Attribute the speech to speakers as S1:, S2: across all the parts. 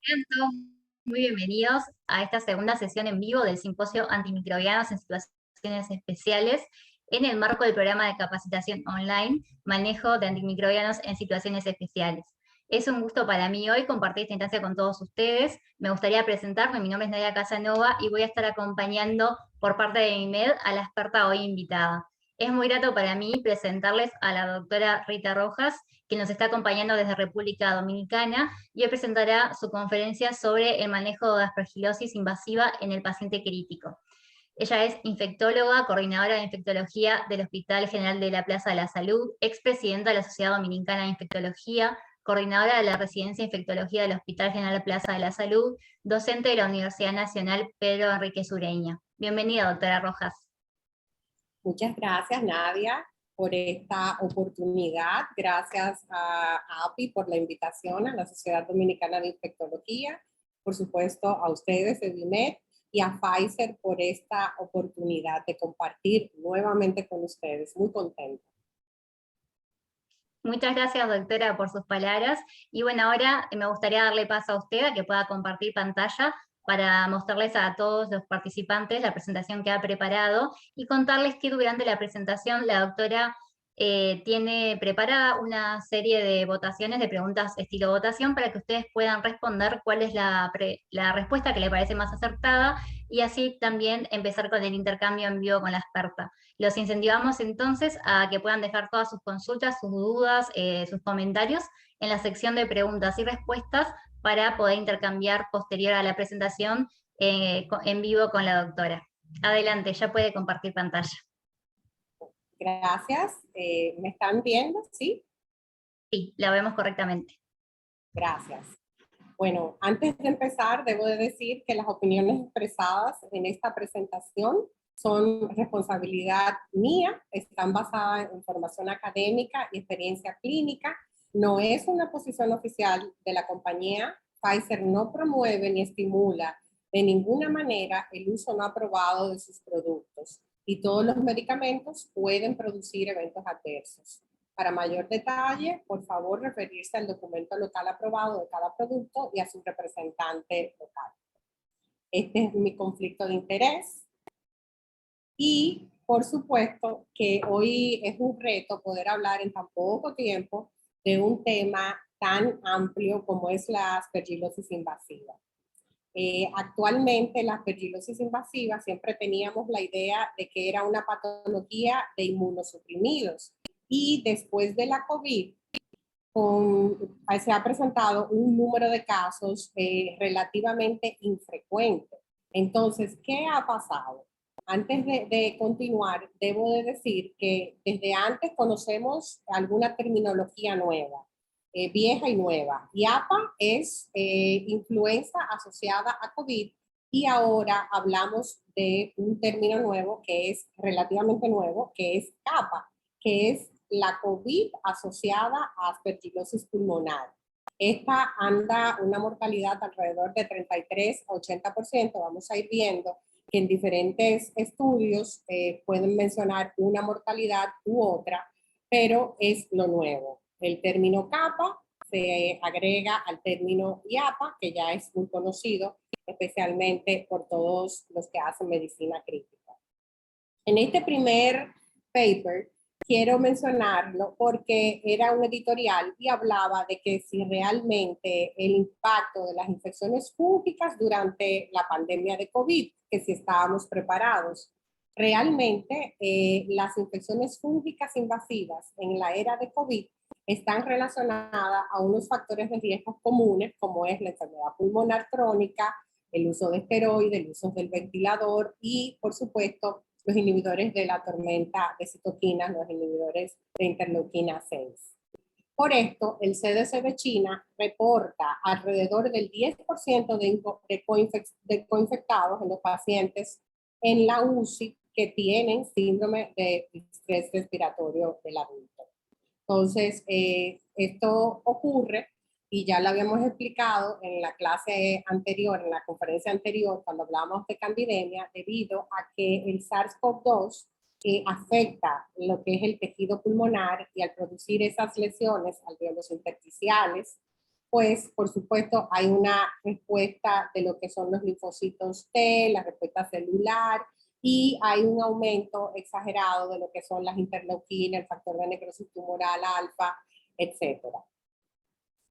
S1: Sean todos muy bienvenidos a esta segunda sesión en vivo del Simposio Antimicrobianos en Situaciones Especiales en el marco del programa de capacitación online Manejo de Antimicrobianos en Situaciones Especiales. Es un gusto para mí hoy compartir esta instancia con todos ustedes. Me gustaría presentarme, mi nombre es Nadia Casanova y voy a estar acompañando por parte de IMED a la experta hoy invitada. Es muy grato para mí presentarles a la doctora Rita Rojas, que nos está acompañando desde República Dominicana y hoy presentará su conferencia sobre el manejo de aspergilosis invasiva en el paciente crítico. Ella es infectóloga, coordinadora de infectología del Hospital General de la Plaza de la Salud, expresidenta de la Sociedad Dominicana de Infectología, coordinadora de la Residencia de Infectología del Hospital General de la Plaza de la Salud, docente de la Universidad Nacional Pedro Enríquez Ureña. Bienvenida, doctora Rojas.
S2: Muchas gracias, Nadia, por esta oportunidad. Gracias a API por la invitación a la Sociedad Dominicana de Infectología. Por supuesto, a ustedes, Edimed, y a Pfizer por esta oportunidad de compartir nuevamente con ustedes. Muy contenta.
S1: Muchas gracias, doctora, por sus palabras. Y bueno, ahora me gustaría darle paso a usted a que pueda compartir pantalla para mostrarles a todos los participantes la presentación que ha preparado y contarles que durante la presentación la doctora tiene preparada una serie de votaciones, de preguntas estilo votación, para que ustedes puedan responder cuál es la respuesta que le parece más acertada y así también empezar con el intercambio en vivo con la experta. Los incentivamos entonces a que puedan dejar todas sus consultas, sus dudas, sus comentarios en la sección de preguntas y respuestas para poder intercambiar posterior a la presentación en vivo con la doctora. Adelante, ya puede compartir pantalla.
S2: Gracias. ¿Me están viendo? ¿Sí?
S1: Sí, la vemos correctamente.
S2: Gracias. Bueno, antes de empezar, debo de decir que las opiniones expresadas en esta presentación son responsabilidad mía, están basadas en información académica y experiencia clínica. No es una posición oficial de la compañía. Pfizer no promueve ni estimula de ninguna manera el uso no aprobado de sus productos y todos los medicamentos pueden producir eventos adversos. Para mayor detalle, por favor, referirse al documento local aprobado de cada producto y a su representante local. Este es mi conflicto de interés. Y, por supuesto, que hoy es un reto poder hablar en tan poco tiempo de un tema tan amplio como es la aspergilosis invasiva. Actualmente la aspergilosis invasiva siempre teníamos la idea de que era una patología de inmunosuprimidos y después de la COVID se ha presentado un número de casos relativamente infrecuente. Entonces, ¿qué ha pasado? Antes de continuar, debo de decir que desde antes conocemos alguna terminología nueva, vieja y nueva. IAPA es influenza asociada a COVID y ahora hablamos de un término nuevo que es relativamente nuevo, que es CAPA, que es la COVID asociada a aspergilosis pulmonar. Esta anda una mortalidad alrededor de 33 a 80%. Vamos a ir viendo que en diferentes estudios pueden mencionar una mortalidad u otra, pero es lo nuevo. El término CAPA se agrega al término IAPA, que ya es muy conocido, especialmente por todos los que hacen medicina crítica. En este primer paper, quiero mencionarlo porque era un editorial y hablaba de que si realmente el impacto de las infecciones fúngicas durante la pandemia de COVID, que si estábamos preparados. Realmente las infecciones fúngicas invasivas en la era de COVID están relacionadas a unos factores de riesgo comunes como es la enfermedad pulmonar crónica, el uso de esteroides, el uso del ventilador y por supuesto los inhibidores de la tormenta de citoquinas, los inhibidores de interleuquina 6. Por esto, el CDC de China reporta alrededor del 10% de coinfectados en los pacientes en la UCI que tienen síndrome de estrés respiratorio del adulto. Entonces, esto ocurre y ya lo habíamos explicado en la clase anterior, en la conferencia anterior, cuando hablábamos de candidemia, debido a que el SARS-CoV-2 afecta lo que es el tejido pulmonar y al producir esas lesiones alveolos intersticiales, pues por supuesto hay una respuesta de lo que son los linfocitos T, la respuesta celular, y hay un aumento exagerado de lo que son las interleuquinas, el factor de necrosis tumoral alfa, etcétera.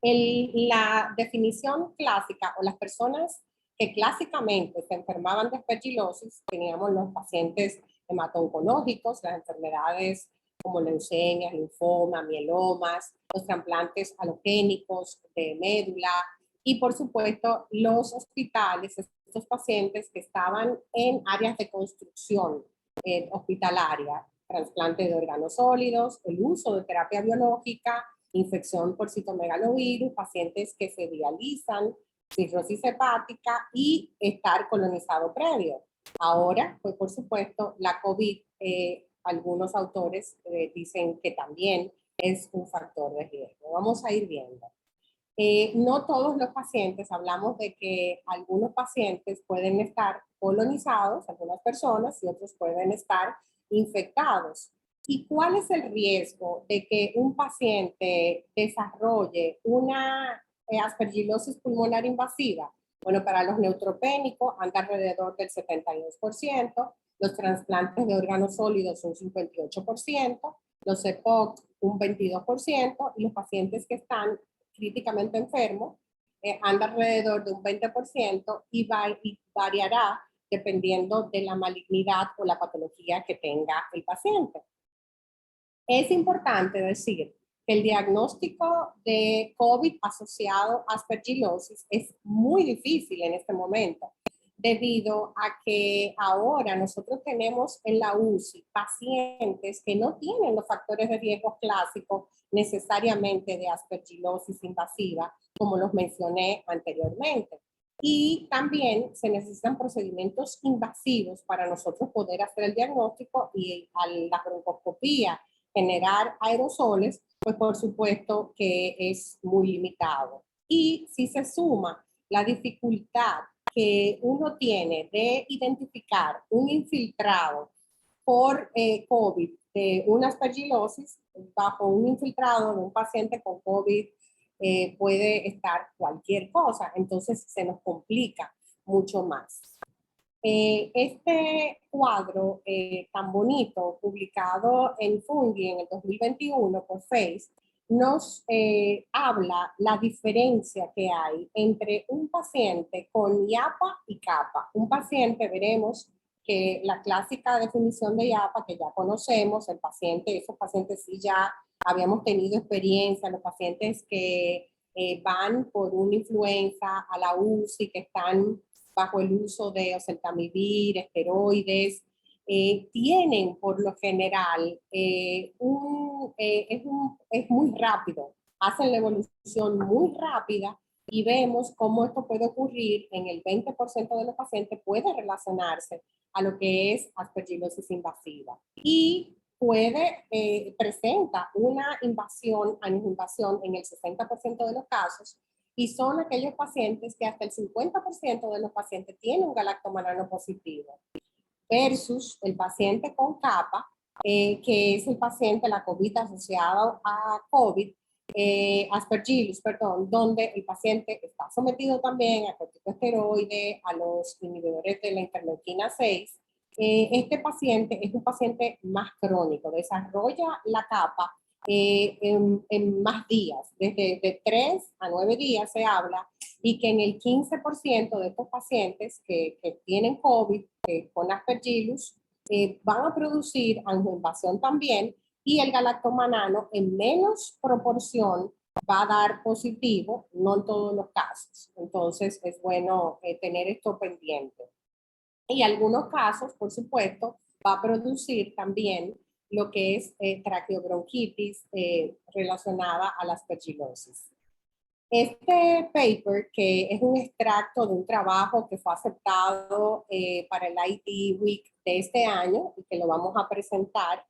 S2: La definición clásica, o las personas que clásicamente se enfermaban de aspergillosis, teníamos los pacientes hemato-oncológicos, las enfermedades como leucemias, linfoma, mielomas, los trasplantes halogénicos de médula, y por supuesto los hospitales, estos pacientes que estaban en áreas de construcción hospitalaria, trasplante de órganos sólidos, el uso de terapia biológica, infección por citomegalovirus, pacientes que se dializan, cirrosis hepática y estar colonizado previo. Ahora, pues por supuesto, la COVID, algunos autores dicen que también es un factor de riesgo. Vamos a ir viendo. No todos los pacientes, hablamos de que algunos pacientes pueden estar colonizados, algunas personas, y otros pueden estar infectados. ¿Y cuál es el riesgo de que un paciente desarrolle una aspergillosis pulmonar invasiva? Bueno, para los neutropénicos anda alrededor del 72%, los trasplantes de órganos sólidos un 58%, los EPOC un 22%, y los pacientes que están críticamente enfermos anda alrededor de un 20% y variará dependiendo de la malignidad o la patología que tenga el paciente. Es importante decir que el diagnóstico de COVID asociado a aspergillosis es muy difícil en este momento, debido a que ahora nosotros tenemos en la UCI pacientes que no tienen los factores de riesgo clásicos necesariamente de aspergillosis invasiva, como los mencioné anteriormente. Y también se necesitan procedimientos invasivos para nosotros poder hacer el diagnóstico, y a la broncoscopía generar aerosoles, pues por supuesto que es muy limitado. Y si se suma la dificultad que uno tiene de identificar un infiltrado por COVID de una aspergillosis, bajo un infiltrado de un paciente con COVID puede estar cualquier cosa, entonces se nos complica mucho más. Este cuadro tan bonito, publicado en Fungi en el 2021 por FACE, nos habla la diferencia que hay entre un paciente con IAPA y CAPA. Un paciente, veremos que la clásica definición de IAPA que ya conocemos, el paciente, esos pacientes sí ya habíamos tenido experiencia, los pacientes que van por una influenza a la UCI, que están bajo el uso de oseltamivir, esteroides, tienen por lo general, es muy rápido, hacen la evolución muy rápida, y vemos cómo esto puede ocurrir en el 20% de los pacientes, puede relacionarse a lo que es aspergillosis invasiva. Y presenta una invasión, aninvasión en el 60% de los casos, y son aquellos pacientes que hasta el 50% de los pacientes tienen un galactomanano positivo, versus el paciente con CAPA, que es el paciente, la COVID asociada a COVID, aspergillus, perdón, donde el paciente está sometido también a corticosteroides, a los inhibidores de la interleuquina 6. Este paciente es un paciente más crónico, desarrolla la CAPA en más días, desde de 3 a 9 días se habla, y que en el 15% de estos pacientes que tienen COVID con aspergillus van a producir angioinvasión también, y el galactomanano en menos proporción va a dar positivo, no en todos los casos. Entonces es bueno tener esto pendiente. Y algunos casos, por supuesto, va a producir también lo que es traqueobronquitis relacionada a la aspergillosis. Este paper, que es un extracto de un trabajo que fue aceptado para el IT Week de este año y que lo vamos a presentar,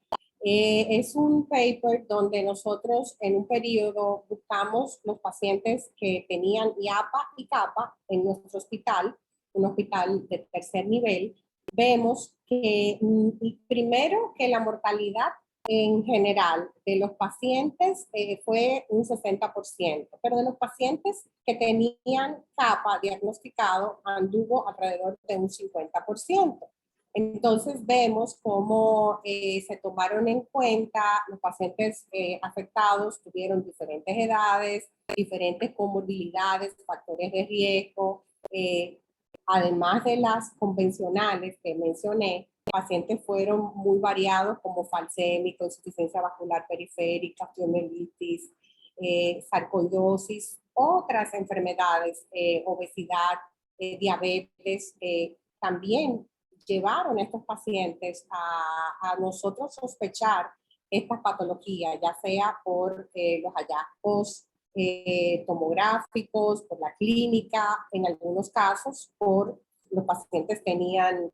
S2: es un paper donde nosotros en un periodo buscamos los pacientes que tenían IAPA y CAPA en nuestro hospital, un hospital de tercer nivel. Vemos que primero que la mortalidad en general de los pacientes fue un 60%, pero de los pacientes que tenían capa diagnosticado anduvo alrededor de un 50%. Entonces vemos cómo se tomaron en cuenta los pacientes afectados, tuvieron diferentes edades, diferentes comorbilidades, factores de riesgo, además de las convencionales que mencioné. Pacientes fueron muy variados como falsémico, insuficiencia vascular periférica, osteomielitis, sarcoidosis, otras enfermedades, obesidad, diabetes, también llevaron a estos pacientes a nosotros sospechar estas patologías, ya sea por los hallazgos tomográficos, por la clínica, en algunos casos por los pacientes tenían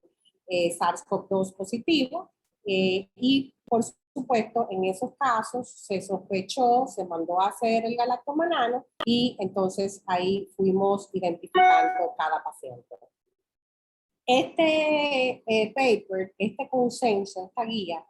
S2: SARS-CoV-2 positivo y por supuesto en esos casos se sospechó, se mandó a hacer el galactomanano y entonces ahí fuimos identificando cada paciente. Este paper, este consenso, esta guía,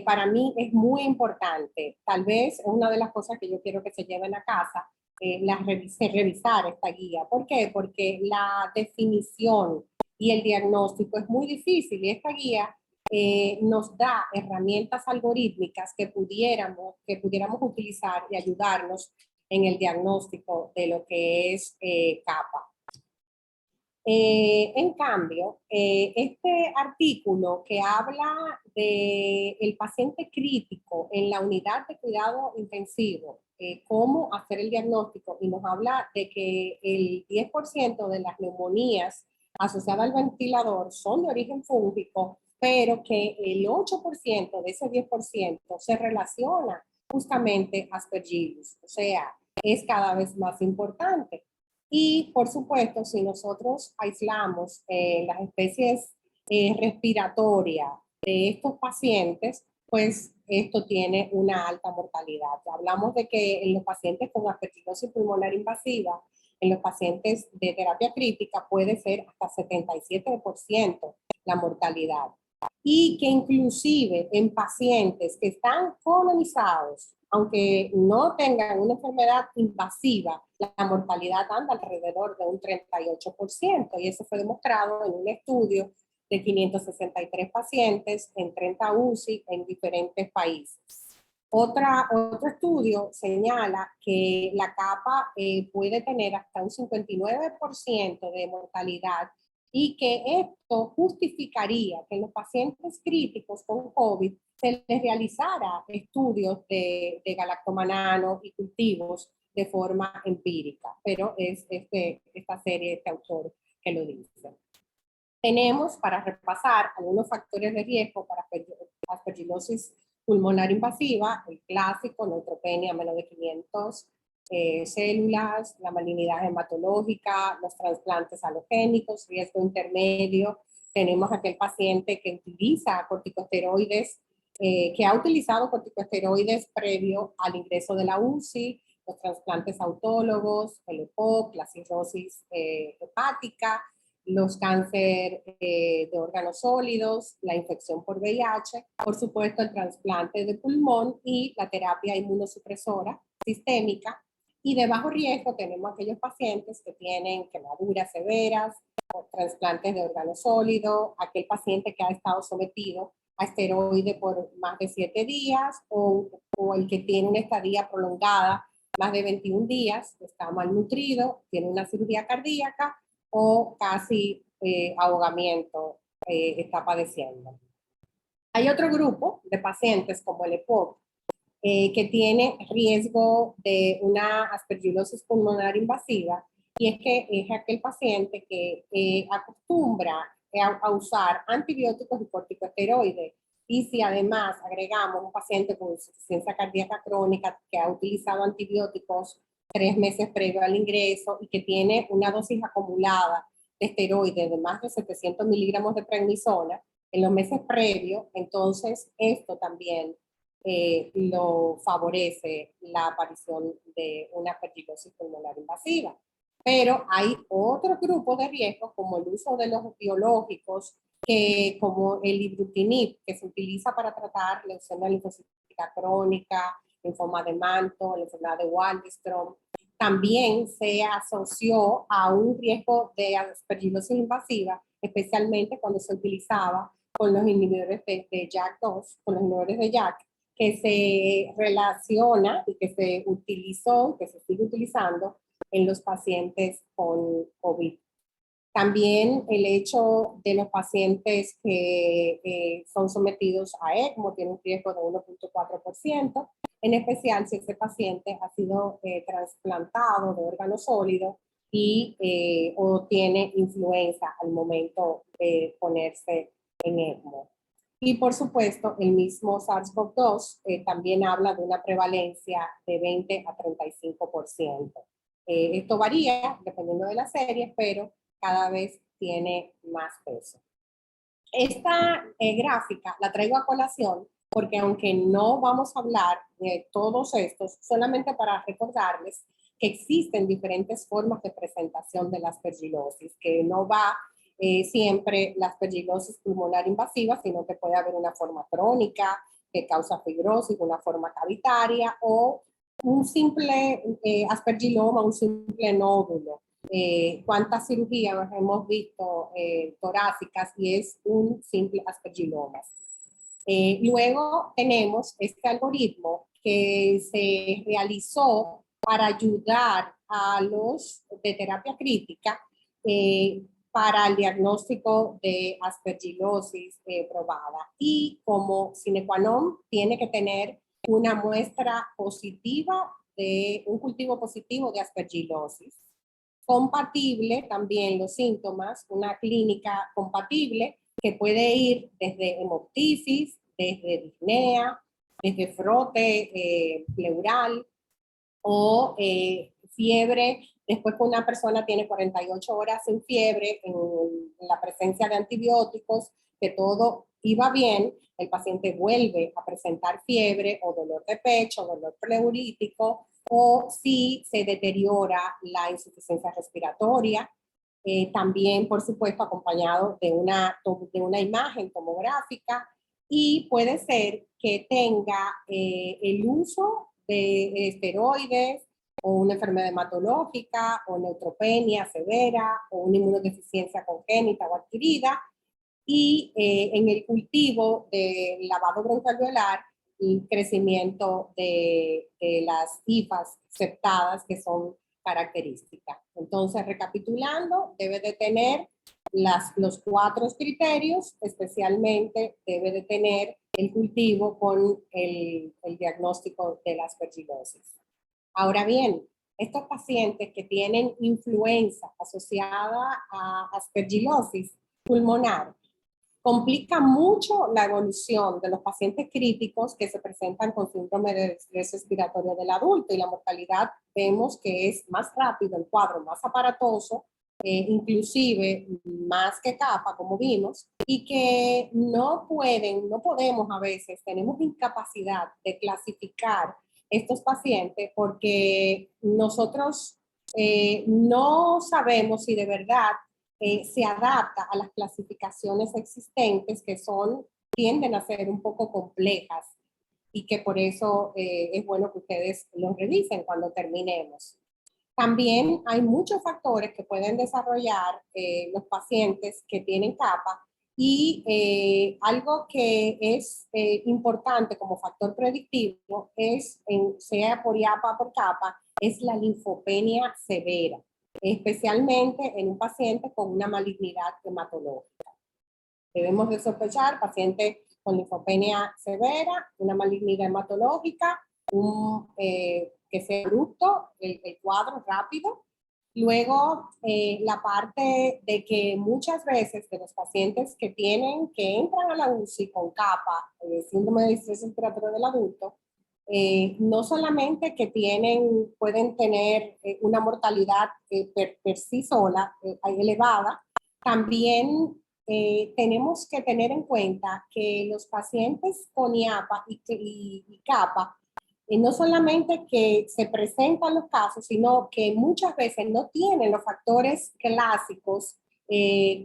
S2: para mí es muy importante. Tal vez es una de las cosas que yo quiero que se lleven a casa, revisar esta guía. ¿Por qué? Porque la definición y el diagnóstico es muy difícil y esta guía nos da herramientas algorítmicas que pudiéramos utilizar y ayudarnos en el diagnóstico de lo que es capa. En cambio, este artículo que habla del paciente crítico en la unidad de cuidado intensivo, cómo hacer el diagnóstico, y nos habla de que el 10% de las neumonías asociadas al ventilador son de origen fúngico, pero que el 8% de ese 10% se relaciona justamente a Aspergillus, o sea, es cada vez más importante. Y por supuesto, si nosotros aislamos las especies respiratorias de estos pacientes, pues esto tiene una alta mortalidad. Ya hablamos de que en los pacientes con aspergillosis pulmonar invasiva, en los pacientes de terapia crítica puede ser hasta 77% la mortalidad. Y que inclusive en pacientes que están colonizados, aunque no tengan una enfermedad invasiva, la mortalidad anda alrededor de un 38%, y eso fue demostrado en un estudio de 563 pacientes en 30 UCI en diferentes países. Otro estudio señala que la capa puede tener hasta un 59% de mortalidad y que esto justificaría que en los pacientes críticos con COVID se les realizara estudios de galactomanano y cultivos de forma empírica, pero es esta serie, este autor que lo dice. Tenemos, para repasar, algunos factores de riesgo para aspergillosis pulmonar invasiva, el clásico, neutropenia menos de 500 células, la malignidad hematológica, los trasplantes halogénicos, riesgo intermedio. Tenemos aquel paciente que utiliza corticosteroides, que ha utilizado corticosteroides previo al ingreso de la UCI, los trasplantes autólogos, el EPOC, la cirrosis hepática, los cánceres de órganos sólidos, la infección por VIH, por supuesto el trasplante de pulmón y la terapia inmunosupresora sistémica. Y de bajo riesgo tenemos aquellos pacientes que tienen quemaduras severas, o trasplantes de órganos sólidos, aquel paciente que ha estado sometido a esteroide por más de 7 días o el que tiene una estadía prolongada más de 21 días, está malnutrido, tiene una cirugía cardíaca o casi ahogamiento está padeciendo. Hay otro grupo de pacientes como el EPOC que tiene riesgo de una aspergillosis pulmonar invasiva, y es que es aquel paciente que acostumbra a usar antibióticos y corticosteroides. Y si además agregamos un paciente con insuficiencia cardíaca crónica que ha utilizado antibióticos 3 meses previo al ingreso y que tiene una dosis acumulada de esteroides de más de 700 miligramos de prednisona en los meses previos, entonces esto también lo favorece la aparición de una aspergillosis pulmonar invasiva. Pero hay otro grupo de riesgos, como el uso de los biológicos que como el ibrutinib, que se utiliza para tratar leucemia linfocítica crónica, linfoma de Manto, la enfermedad de Waldenström, también se asoció a un riesgo de aspergilosis invasiva, especialmente cuando se utilizaba con los inhibidores de JAK2, con los inhibidores de JAK, que se relaciona y que se utilizó, que se sigue utilizando en los pacientes con COVID. También el hecho de los pacientes que son sometidos a ECMO tiene un riesgo de 1.4%, en especial si ese paciente ha sido trasplantado de órgano sólido y o tiene influenza al momento de ponerse en ECMO. Y por supuesto, el mismo SARS-CoV-2 también habla de una prevalencia de 20 a 35%. Esto varía dependiendo de la serie, pero cada vez tiene más peso. Esta gráfica la traigo a colación porque aunque no vamos a hablar de todos estos, solamente para recordarles que existen diferentes formas de presentación de la aspergilosis, que no va siempre la aspergilosis pulmonar invasiva, sino que puede haber una forma crónica que causa fibrosis, una forma cavitaria o un simple aspergiloma, un simple nódulo. Cuántas cirugías hemos visto torácicas y es un simple aspergiloma. Luego tenemos este algoritmo que se realizó para ayudar a los de terapia crítica para el diagnóstico de aspergilosis probada. Y como sine qua non tiene que tener una muestra positiva de un cultivo positivo de aspergilosis. Compatible también los síntomas, una clínica compatible que puede ir desde hemoptisis, desde disnea, desde frote pleural o fiebre después que una persona tiene 48 horas sin fiebre, en la presencia de antibióticos, que todo iba bien, el paciente vuelve a presentar fiebre o dolor de pecho, dolor pleurítico, o si se deteriora la insuficiencia respiratoria, también, por supuesto, acompañado de una imagen tomográfica, y puede ser que tenga el uso de esteroides, o una enfermedad hematológica, o neutropenia severa, o una inmunodeficiencia congénita o adquirida, y en el cultivo de lavado broncoalveolar, y crecimiento de las hifas septadas que son características. Entonces, recapitulando, debe de tener los 4 criterios, especialmente debe de tener el cultivo con el diagnóstico de la aspergilosis. Ahora bien, estos pacientes que tienen influenza asociada a aspergilosis pulmonar complica mucho la evolución de los pacientes críticos que se presentan con síndrome de estrés respiratorio del adulto, y la mortalidad vemos que es más rápido, el cuadro más aparatoso, inclusive más que capa, como vimos, y que no podemos a veces, tenemos incapacidad de clasificar estos pacientes porque nosotros no sabemos si de verdad se adapta a las clasificaciones existentes que tienden a ser un poco complejas, y que por eso es bueno que ustedes los revisen cuando terminemos. También hay muchos factores que pueden desarrollar los pacientes que tienen capa, y algo que es importante como factor predictivo es, sea por IAPA o por capa, es la linfopenia severa, especialmente en un paciente con una malignidad hematológica. Debemos de sospechar paciente con linfopenia severa, una malignidad hematológica, que sea abrupto, el cuadro rápido. Luego, la parte de que muchas veces de los pacientes que entran a la UCI con capa, síndrome de estrés respiratorio del adulto, no solamente que pueden tener una mortalidad per sí sola elevada, también tenemos que tener en cuenta que los pacientes con IAPA y CAPA, no solamente que se presentan los casos, sino que muchas veces no tienen los factores clásicos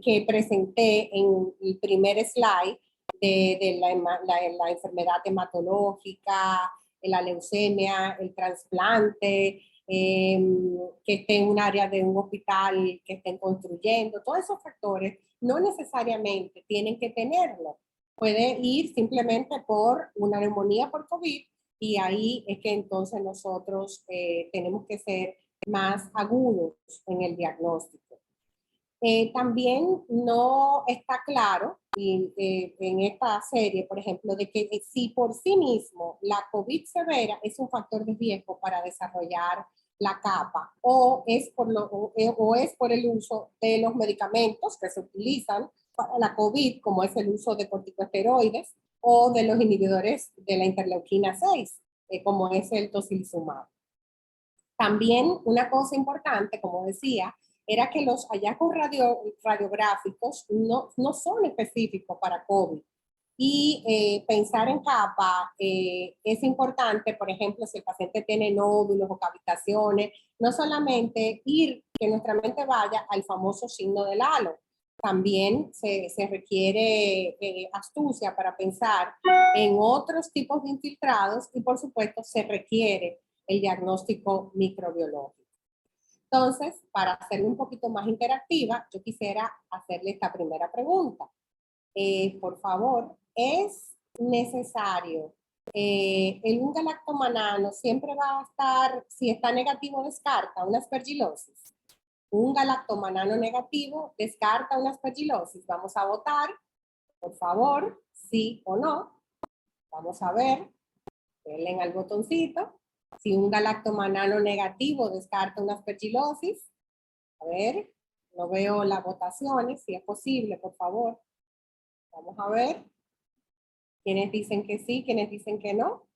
S2: que presenté en el primer slide de la enfermedad hematológica, la leucemia, el trasplante, que esté en un área de un hospital que estén construyendo, todos esos factores no necesariamente tienen que tenerlo. Puede ir simplemente por una neumonía por COVID y ahí es que entonces nosotros tenemos que ser más agudos en el diagnóstico. También no está claro y, en esta serie, por ejemplo, de que si por sí mismo la COVID severa es un factor de riesgo para desarrollar la capa o es o es por el uso de los medicamentos que se utilizan para la COVID, como es el uso de corticosteroides o de los inhibidores de la interleuquina 6, como es el tocilizumab. También una cosa importante, como decía, era que los hallazgos radiográficos no son específicos para COVID. Y pensar en capa es importante, por ejemplo, si el paciente tiene nódulos o cavitaciones, no solamente que nuestra mente vaya al famoso signo del halo, también se requiere astucia para pensar en otros tipos de infiltrados y por supuesto se requiere el diagnóstico microbiológico. Entonces, para hacerlo un poquito más interactiva, yo quisiera hacerle esta primera pregunta. Por favor, ¿es necesario el un galactomanano siempre va a estar, si está negativo, descarta una aspergilosis? Un galactomanano negativo descarta una aspergilosis. Vamos a votar, por favor, sí o no. Vamos a ver, denle al botoncito. Si un galactomanano negativo descarta una aspergilosis, a ver, no veo las votaciones, si es posible, por favor. Vamos a ver. ¿Quiénes dicen que sí? ¿Quiénes dicen que no?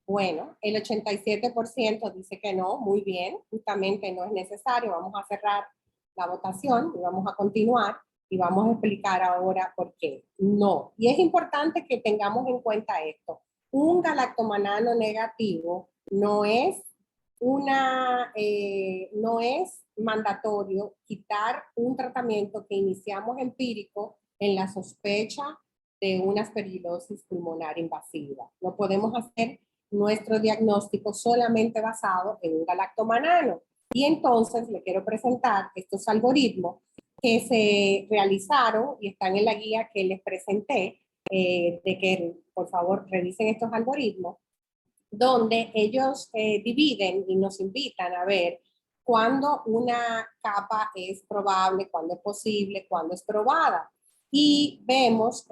S2: Bueno, el 87% dice que no, muy bien, justamente no es necesario. Vamos a cerrar la votación y vamos a continuar y vamos a explicar ahora por qué no. Y es importante que tengamos en cuenta esto. Un galactomanano negativo no es no es mandatorio quitar un tratamiento que iniciamos empírico en la sospecha de una aspergilosis pulmonar invasiva. No podemos hacer nuestro diagnóstico solamente basado en un galactomanano. Y entonces le quiero presentar estos algoritmos que se realizaron y están en la guía que les presenté, de que por favor revisen estos algoritmos, donde ellos dividen y nos invitan a ver cuándo una capa es probable, cuándo es posible, cuándo es probada. Y vemos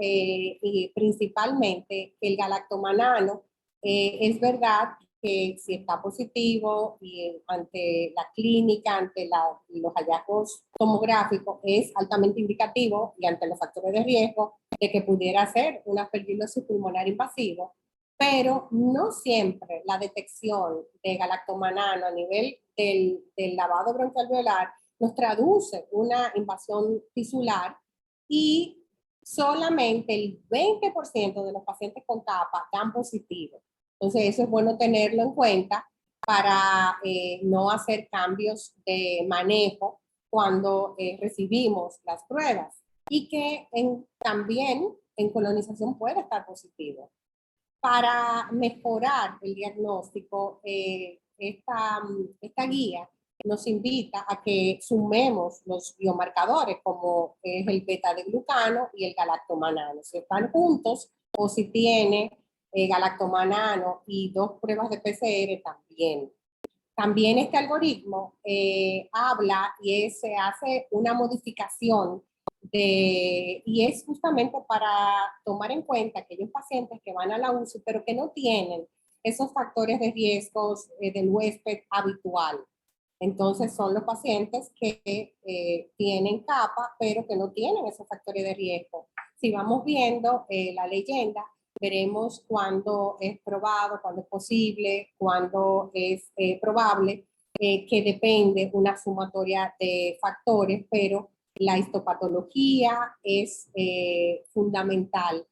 S2: principalmente que el galactomanano es verdad que si está positivo y ante la clínica, ante los hallazgos tomográficos, es altamente indicativo y ante los factores de riesgo de que pudiera ser una aspergilosis pulmonar invasivo, pero no siempre la detección de galactomanano a nivel del lavado broncoalveolar nos traduce una invasión tisular y solamente el 20% de los pacientes con capa dan positivo. Entonces eso es bueno tenerlo en cuenta para no hacer cambios de manejo cuando recibimos las pruebas y que también en colonización puede estar positivo. Para mejorar el diagnóstico, esta guía nos invita a que sumemos los biomarcadores como es el beta de glucano y el galactomanano. Si están juntos o si tiene galactomanano y dos pruebas de PCR también. También este algoritmo habla y se hace una modificación y es justamente para tomar en cuenta aquellos pacientes que van a la UCI pero que no tienen esos factores de riesgos del huésped habitual. Entonces son los pacientes que tienen capa pero que no tienen esos factores de riesgo. Si vamos viendo la leyenda, veremos cuándo es probado, cuándo es posible, cuándo es probable, que depende una sumatoria de factores, pero la histopatología es fundamental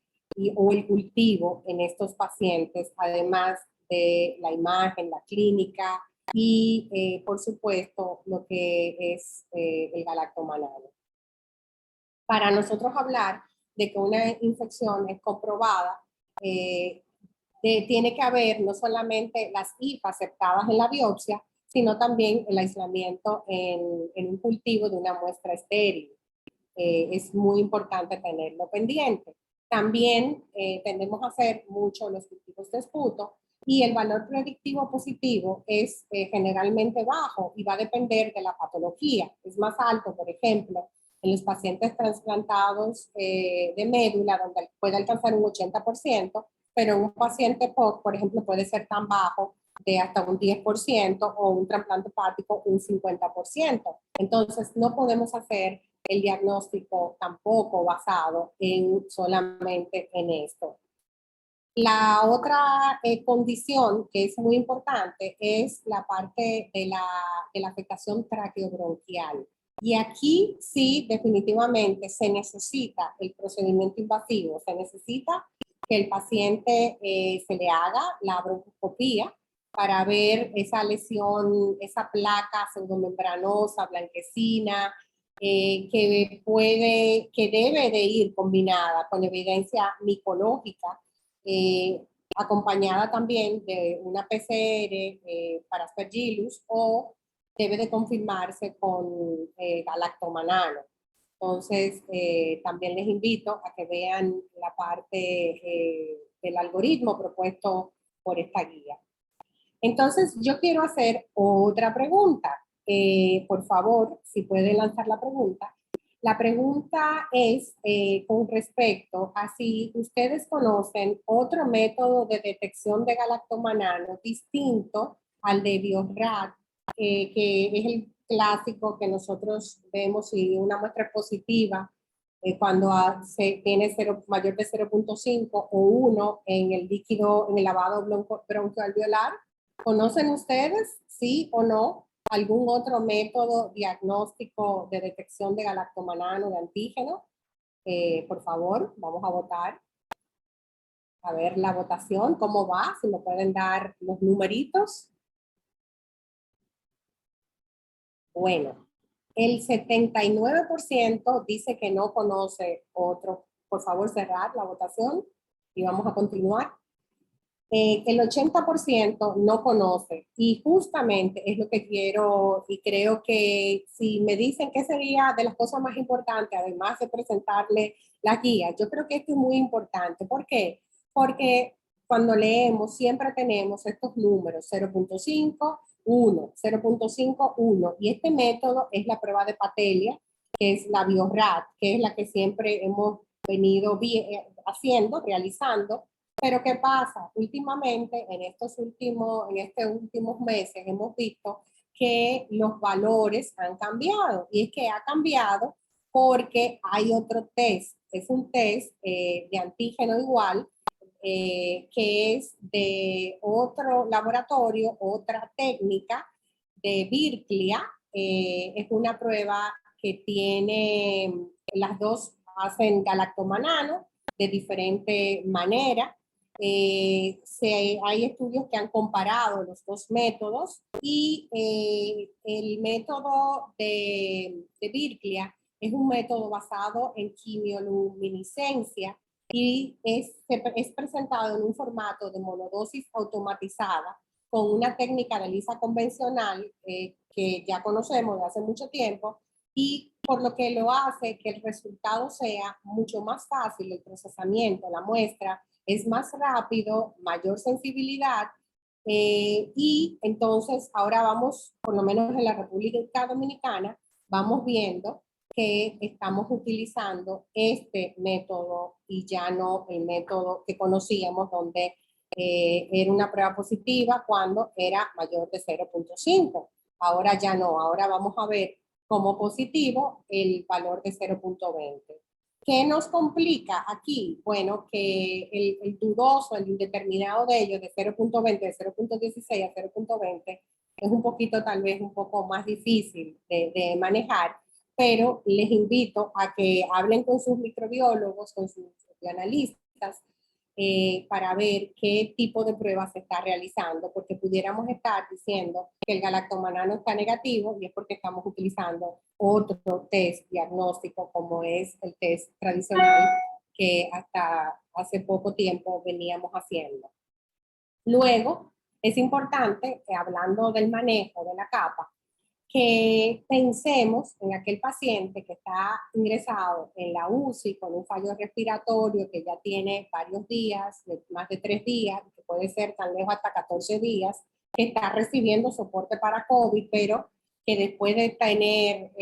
S2: o el cultivo en estos pacientes, además de la imagen, la clínica y por supuesto lo que es el galactomanano. para nosotros hablar de que una infección es comprobada, tiene que haber no solamente las IFA aceptadas en la biopsia, sino también el aislamiento en un cultivo de una muestra estéril. Es muy importante tenerlo pendiente. También tendemos a hacer mucho los cultivos de esputo y el valor predictivo positivo es generalmente bajo y va a depender de la patología. Es más alto, por ejemplo, en los pacientes trasplantados de médula, donde puede alcanzar un 80%, pero en un paciente POC, por ejemplo, puede ser tan bajo de hasta un 10% o un trasplante hepático un 50%. Entonces, no podemos hacer el diagnóstico tampoco basado en solamente en esto. La otra condición que es muy importante es la parte de la afectación traqueobronquial. Y aquí sí, definitivamente se necesita el procedimiento invasivo, se necesita que el paciente se le haga la broncoscopía para ver esa lesión, esa placa pseudomembranosa, blanquecina, que debe de ir combinada con evidencia micológica, acompañada también de una PCR para Aspergillus o debe de confirmarse con galactomanano. Entonces, también les invito a que vean la parte del algoritmo propuesto por esta guía. Entonces, yo quiero hacer otra pregunta. Por favor, si puede lanzar la pregunta. La pregunta es con respecto a si ustedes conocen otro método de detección de galactomanano distinto al de BioRad, que es el clásico que nosotros vemos si una muestra es positiva cuando se tiene mayor de 0.5 o 1 en el líquido, en el lavado broncoalveolar. ¿Conocen ustedes, sí o no, algún otro método diagnóstico de detección de galactomanano, de antígeno? Por favor, vamos a votar. A ver la votación, ¿cómo va? Si me pueden dar los numeritos. Bueno, el 79% dice que no conoce otro. Por favor, cerrar la votación y vamos a continuar. El 80% no conoce y justamente es lo que quiero y creo que si me dicen qué sería de las cosas más importantes, además de presentarle la guía, yo creo que esto es muy importante. ¿Por qué? Porque cuando leemos siempre tenemos estos números 0.5, 1, 0.5, 1 y este método es la prueba de Patelia, que es la BioRad, que es la que siempre hemos venido haciendo, realizando. Pero ¿qué pasa? Últimamente, en estos últimos meses, hemos visto que los valores han cambiado. Y es que ha cambiado porque hay otro test. Es un test de antígeno igual, que es de otro laboratorio, otra técnica de Birklia. Es una prueba que tiene, las dos hacen galactomanano de diferente manera. Hay estudios que han comparado los dos métodos y el método de Birklia es un método basado en quimioluminiscencia y es presentado en un formato de monodosis automatizada con una técnica de ELISA convencional que ya conocemos de hace mucho tiempo y por lo que lo hace que el resultado sea mucho más fácil, el procesamiento, la muestra, es más rápido, mayor sensibilidad y entonces ahora vamos, por lo menos en la República Dominicana, vamos viendo que estamos utilizando este método y ya no el método que conocíamos donde era una prueba positiva cuando era mayor de 0.5. Ahora ya no, ahora vamos a ver como positivo el valor de 0.20. ¿Qué nos complica aquí? Bueno, que el dudoso, el indeterminado de ellos, de 0.20, de 0.16 a 0.20, es un poquito, tal vez, un poco más difícil de manejar, pero les invito a que hablen con sus microbiólogos, con sus analistas, para ver qué tipo de pruebas se está realizando, porque pudiéramos estar diciendo que el galactomanano está negativo y es porque estamos utilizando otro test diagnóstico como es el test tradicional que hasta hace poco tiempo veníamos haciendo. Luego, es importante, hablando del manejo de la capa, que pensemos en aquel paciente que está ingresado en la UCI con un fallo respiratorio que ya tiene varios días, más de 3 días, que puede ser tan lejos hasta 14 días, que está recibiendo soporte para COVID, pero que después de tener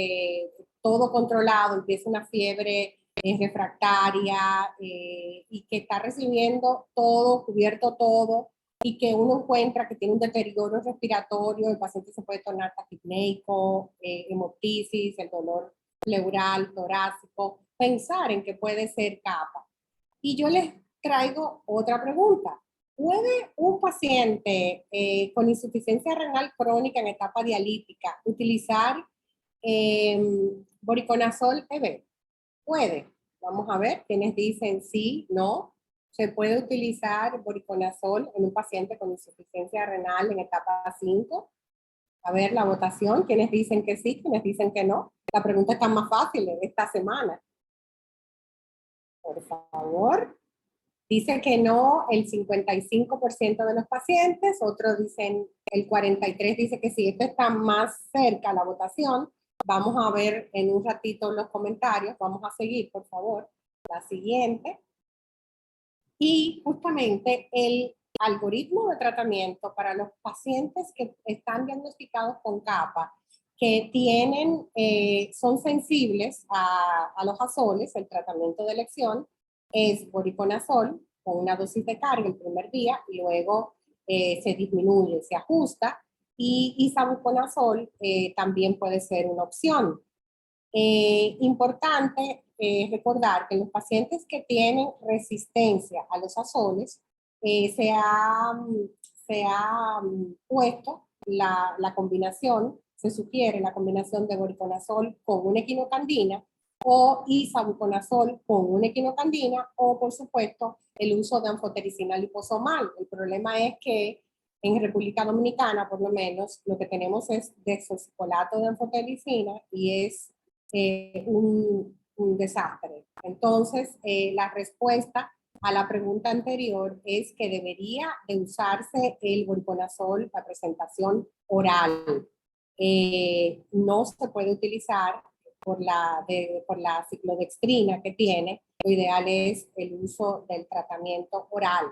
S2: todo controlado, empieza una fiebre refractaria y que está recibiendo todo, cubierto todo, y que uno encuentra que tiene un deterioro respiratorio, el paciente se puede tornar taquipneico, hemoptisis, el dolor pleural, torácico, pensar en que puede ser capa. Y yo les traigo otra pregunta. ¿Puede un paciente con insuficiencia renal crónica en etapa dialítica utilizar voriconazol EB? Puede. Vamos a ver quienes dicen sí, no. Se puede utilizar voriconazol en un paciente con insuficiencia renal en etapa 5. A ver la votación, quienes dicen que sí, quienes dicen que no. La pregunta está más fácil esta semana. Por favor. Dice que no el 55% de los pacientes, otros dicen, el 43% dice que sí. Esto está más cerca la votación. Vamos a ver en un ratito los comentarios. Vamos a seguir, por favor. La siguiente. Y justamente el algoritmo de tratamiento para los pacientes que están diagnosticados con capa, que tienen, son sensibles a los azoles, el tratamiento de elección es voriconazol con una dosis de carga el primer día y luego se disminuye, se ajusta, y isavuconazol también puede ser una opción. Importante recordar que los pacientes que tienen resistencia a los azoles se ha puesto la combinación, se sugiere la combinación de voriconazol con una equinocandina o isavuconazol con una equinocandina o por supuesto el uso de anfotericina liposomal. El problema es que en República Dominicana por lo menos lo que tenemos es desoxicolato de anfotericina y es un desastre. Entonces, la respuesta a la pregunta anterior es que debería de usarse el voriconazol, la presentación oral. No se puede utilizar por la ciclodextrina que tiene. Lo ideal es el uso del tratamiento oral.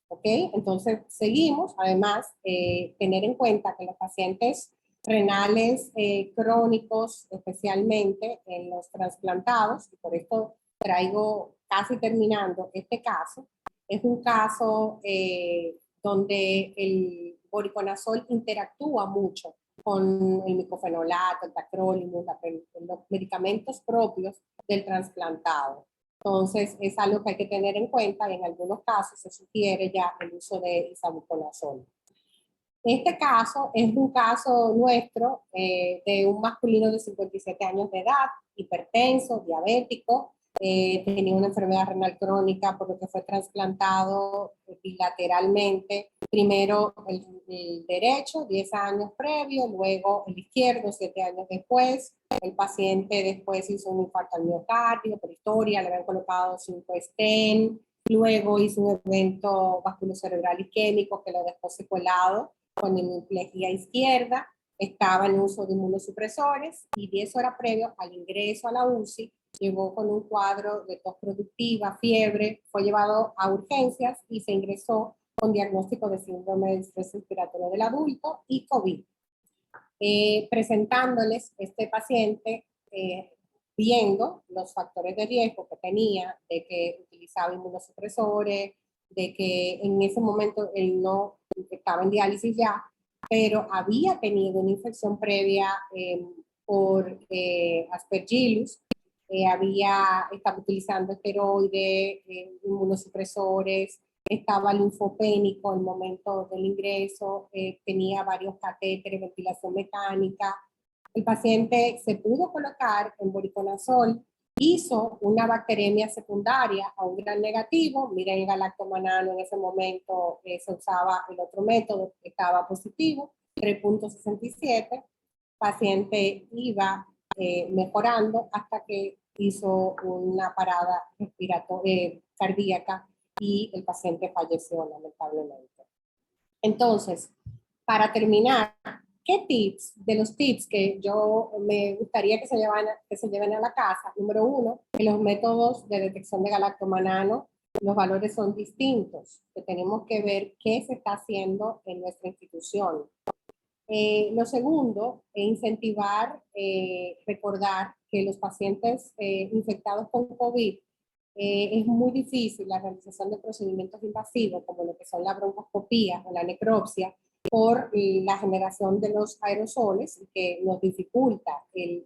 S2: ¿Ok? Entonces, seguimos. Además, tener en cuenta que los pacientes renales crónicos, especialmente en los trasplantados, y por esto traigo casi terminando este caso, es un caso donde el voriconazol interactúa mucho con el micofenolato, el tacrolimus, los medicamentos propios del trasplantado. Entonces, es algo que hay que tener en cuenta y en algunos casos se sugiere ya el uso de isavuconazol. Este caso es un caso nuestro de un masculino de 57 años de edad, hipertenso, diabético, tenía una enfermedad renal crónica por lo que fue trasplantado bilateralmente, primero el derecho, 10 años previo, luego el izquierdo, 7 años después. El paciente después hizo un infarto al miocardio, por historia, le habían colocado 5 stent, luego hizo un evento vasculocerebral isquémico que lo dejó secuelado con hemiplegia izquierda, estaba en uso de inmunosupresores y 10 horas previo al ingreso a la UCI llegó con un cuadro de tos productiva, fiebre, fue llevado a urgencias y se ingresó con diagnóstico de síndrome de estrés respiratorio del adulto y COVID. Presentándoles este paciente, viendo los factores de riesgo que tenía, de que utilizaba inmunosupresores, de que en ese momento él no estaba en diálisis ya, pero había tenido una infección previa por Aspergillus, estaba utilizando esteroides, inmunosupresores, estaba linfopénico al momento del ingreso, tenía varios catéteres, ventilación mecánica. El paciente se pudo colocar en voriconazol hizo una bacteremia secundaria a un gran negativo. Miren, galactomanano en ese momento se usaba el otro método, estaba positivo, 3.67. Paciente iba mejorando hasta que hizo una parada cardíaca y el paciente falleció lamentablemente. Entonces, para terminar, ¿qué tips, de los tips que yo me gustaría que se lleven a la casa? Número uno, que los métodos de detección de galactomanano, los valores son distintos, que tenemos que ver qué se está haciendo en nuestra institución. Lo segundo, incentivar, recordar que los pacientes infectados con COVID es muy difícil la realización de procedimientos invasivos como lo que son la broncoscopía o la necropsia por la generación de los aerosoles que nos dificulta el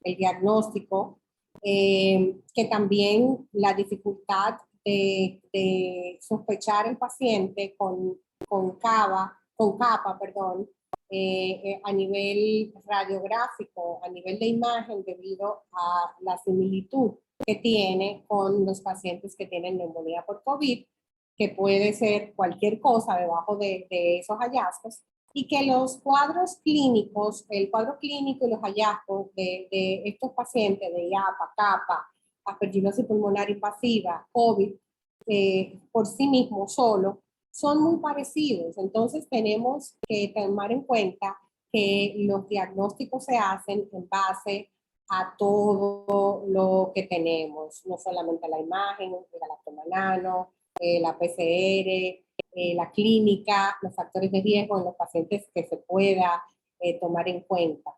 S2: diagnóstico, que también la dificultad de sospechar el paciente con capa, perdón, a nivel radiográfico, a nivel de imagen, debido a la similitud que tiene con los pacientes que tienen neumonía por COVID, que puede ser cualquier cosa debajo de esos hallazgos, y que los cuadros clínicos, el cuadro clínico y los hallazgos de estos pacientes de IAPA, CAPA, aspergillosis pulmonar invasiva, COVID, por sí mismo solo, son muy parecidos. Entonces tenemos que tomar en cuenta que los diagnósticos se hacen en base a todo lo que tenemos, no solamente la imagen, el galactomanano, la PCR, la clínica, los factores de riesgo en los pacientes que se pueda tomar en cuenta.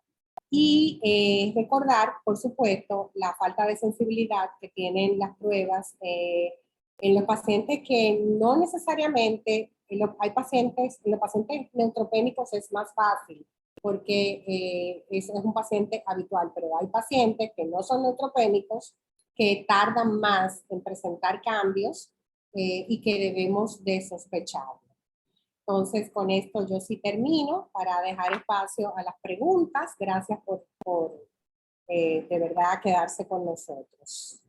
S2: Y recordar, por supuesto, la falta de sensibilidad que tienen las pruebas en los pacientes que no necesariamente, en los pacientes neutropénicos es más fácil, porque es un paciente habitual, pero hay pacientes que no son neutropénicos, que tardan más en presentar cambios y que debemos de sospechar. Entonces, con esto yo sí termino para dejar espacio a las preguntas. Gracias por de verdad quedarse con nosotros.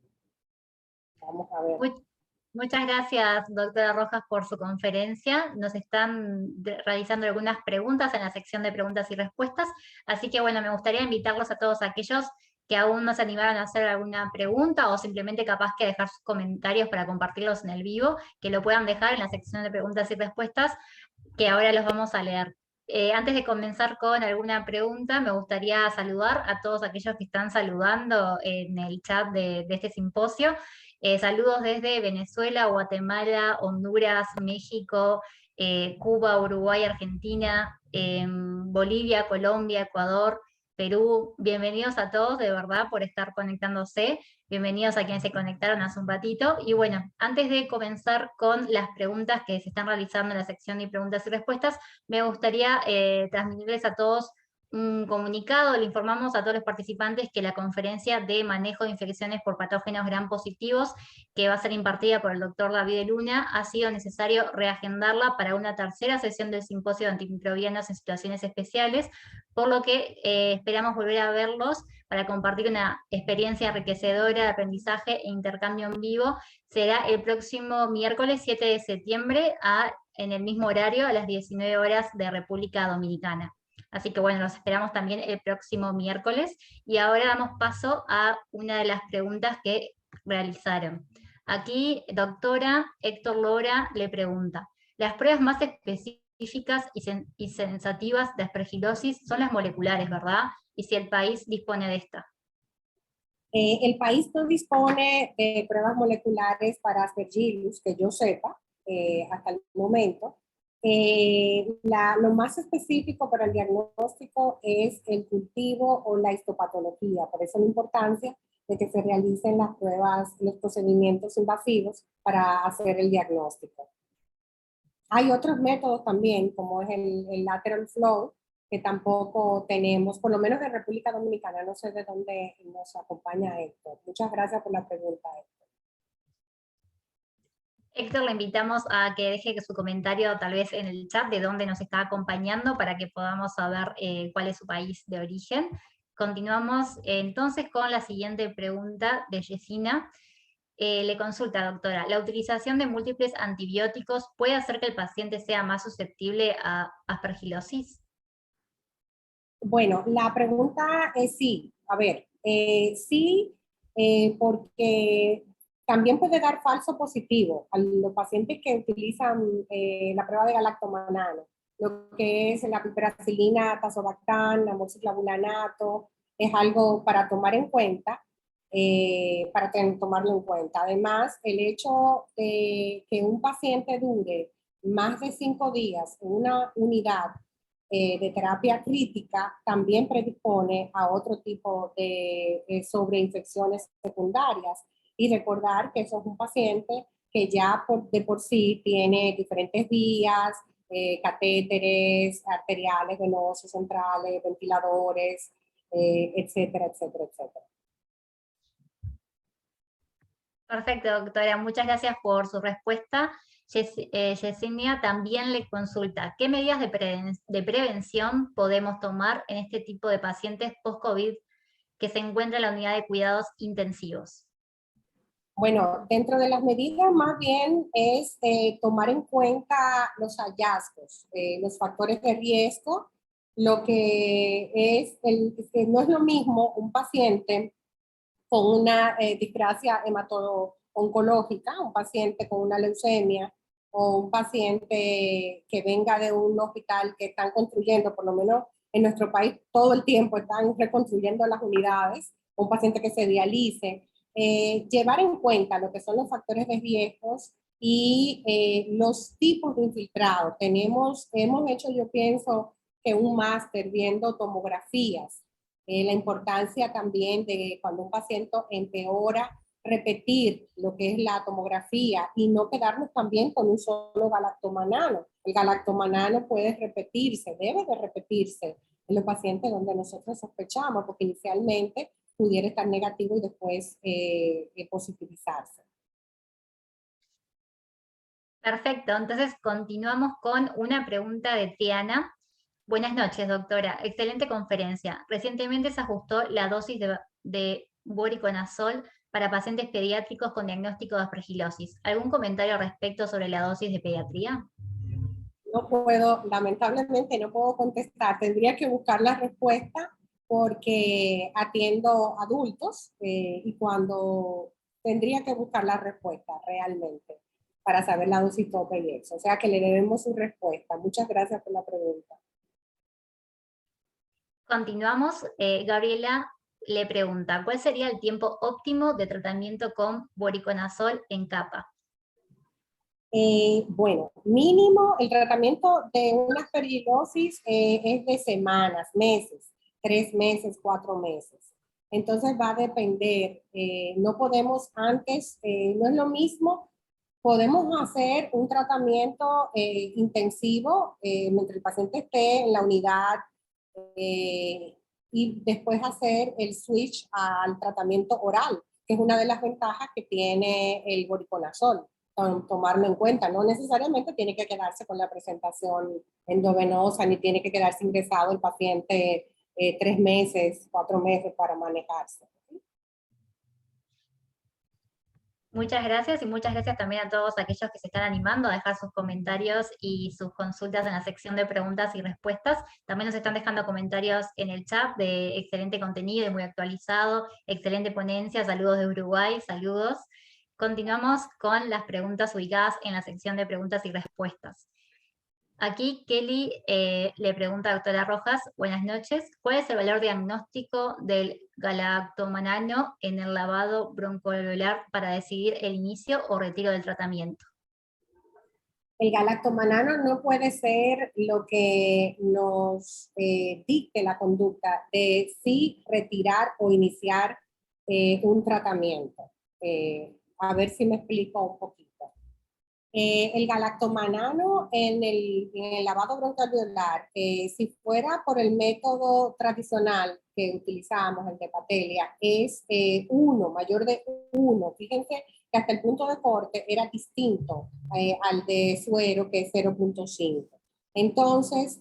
S2: Vamos a ver.
S1: Muchas gracias, doctora Rojas, por su conferencia. Nos están realizando algunas preguntas en la sección de preguntas y respuestas, así que bueno, me gustaría invitarlos a todos aquellos que aún no se animaron a hacer alguna pregunta o simplemente capaz que dejar sus comentarios para compartirlos en el vivo, que lo puedan dejar en la sección de preguntas y respuestas, que ahora los vamos a leer. Antes de comenzar con alguna pregunta, me gustaría saludar a todos aquellos que están saludando en el chat de este simposio. Saludos desde Venezuela, Guatemala, Honduras, México, Cuba, Uruguay, Argentina, Bolivia, Colombia, Ecuador, Perú. Bienvenidos a todos, de verdad, por estar conectándose. Bienvenidos a quienes se conectaron hace un ratito. Y bueno, antes de comenzar con las preguntas que se están realizando en la sección de preguntas y respuestas, me gustaría transmitirles a todos un comunicado. Le informamos a todos los participantes que la conferencia de manejo de infecciones por patógenos gram positivos, que va a ser impartida por el doctor David Luna, ha sido necesario reagendarla para una tercera sesión del simposio de antimicrobianos en situaciones especiales, por lo que esperamos volver a verlos para compartir una experiencia enriquecedora de aprendizaje e intercambio en vivo. Será el próximo miércoles 7 de septiembre en el mismo horario, a las 19 horas de República Dominicana. Así que bueno, los esperamos también el próximo miércoles. Y ahora damos paso a una de las preguntas que realizaron. Aquí, doctora Héctor Lora le pregunta: las pruebas más específicas y sensativas de aspergilosis son las moleculares, ¿verdad? Y si el país dispone de esta.
S2: El país no dispone de pruebas moleculares para Aspergillus, que yo sepa, hasta el momento. Lo más específico para el diagnóstico es el cultivo o la histopatología, por eso la importancia de que se realicen las pruebas, los procedimientos invasivos para hacer el diagnóstico. Hay otros métodos también, como es el lateral flow, que tampoco tenemos, por lo menos en República Dominicana. No sé de dónde nos acompaña Héctor. Muchas gracias por la pregunta, Héctor.
S1: Héctor, le invitamos a que deje su comentario tal vez en el chat de dónde nos está acompañando para que podamos saber cuál es su país de origen. Continuamos entonces con la siguiente pregunta de Yesina. Le consulta, doctora, ¿la utilización de múltiples antibióticos puede hacer que el paciente sea más susceptible a aspergilosis?
S2: Bueno, la pregunta es sí. A ver, sí, porque también puede dar falso positivo a los pacientes que utilizan la prueba de galactomanano, lo que es la piperacilina, tazobactam, amoxiclavulanato, es algo para tomar en cuenta, tomarlo en cuenta. Además, el hecho de que un paciente dure más de 5 días en una unidad de terapia crítica también predispone a otro tipo de sobreinfecciones secundarias. Y recordar que eso es un paciente que ya de por sí tiene diferentes vías, catéteres arteriales, venosos, centrales, ventiladores, etcétera, etcétera, etcétera.
S1: Perfecto, doctora. Muchas gracias por su respuesta. Yesenia también le consulta, ¿qué medidas de prevención podemos tomar en este tipo de pacientes post-COVID que se encuentran en la unidad de cuidados intensivos?
S2: Bueno, dentro de las medidas más bien es tomar en cuenta los hallazgos, los factores de riesgo, lo que es, no es lo mismo un paciente con una displasia hemato-oncológica, un paciente con una leucemia o un paciente que venga de un hospital que están construyendo, por lo menos en nuestro país todo el tiempo están reconstruyendo las unidades, un paciente que se dialice, llevar en cuenta lo que son los factores de riesgos y los tipos de infiltrado. Hemos hecho, yo pienso, que un máster viendo tomografías, la importancia también de cuando un paciente empeora, repetir lo que es la tomografía y no quedarnos también con un solo galactomanano. El galactomanano puede repetirse, debe de repetirse en los pacientes donde nosotros sospechamos, porque inicialmente pudiera estar negativo y después positivizarse.
S1: Perfecto, entonces continuamos con una pregunta de Tiana. Buenas noches, doctora. Excelente conferencia. Recientemente se ajustó la dosis de voriconazol para pacientes pediátricos con diagnóstico de aspergilosis. ¿Algún comentario al respecto sobre la dosis de pediatría?
S2: No puedo, lamentablemente no puedo contestar. Tendría que buscar la respuesta porque atiendo adultos y cuando tendría que buscar la respuesta realmente para saber la dosis tope y eso. O sea que le debemos su respuesta. Muchas gracias por la pregunta.
S1: Continuamos. Gabriela le pregunta, ¿cuál sería el tiempo óptimo de tratamiento con voriconazol en capa?
S2: Bueno, mínimo el tratamiento de una aspergilosis es de semanas, meses, 3 meses, 4 meses. Entonces va a depender, no podemos antes, no es lo mismo, podemos hacer un tratamiento intensivo mientras el paciente esté en la unidad y después hacer el switch al tratamiento oral, que es una de las ventajas que tiene el voriconazol. Tomarlo en cuenta, no necesariamente tiene que quedarse con la presentación endovenosa, ni tiene que quedarse ingresado el paciente 3 meses, 4 meses para manejarse.
S1: Muchas gracias y muchas gracias también a todos aquellos que se están animando a dejar sus comentarios y sus consultas en la sección de preguntas y respuestas. También nos están dejando comentarios en el chat de excelente contenido y muy actualizado, excelente ponencia, saludos de Uruguay, saludos. Continuamos con las preguntas ubicadas en la sección de preguntas y respuestas. Aquí Kelly le pregunta a la doctora Rojas, buenas noches, ¿cuál es el valor diagnóstico del galactomanano en el lavado broncoalveolar para decidir el inicio o retiro del tratamiento?
S2: El galactomanano no puede ser lo que nos dicte la conducta de sí retirar o iniciar un tratamiento. A ver si me explico un poquito. El galactomanano en el lavado broncoalveolar, si fuera por el método tradicional que utilizamos, el de Patelia, es 1, mayor de 1. Fíjense que hasta el punto de corte era distinto al de suero, que es 0.5. Entonces,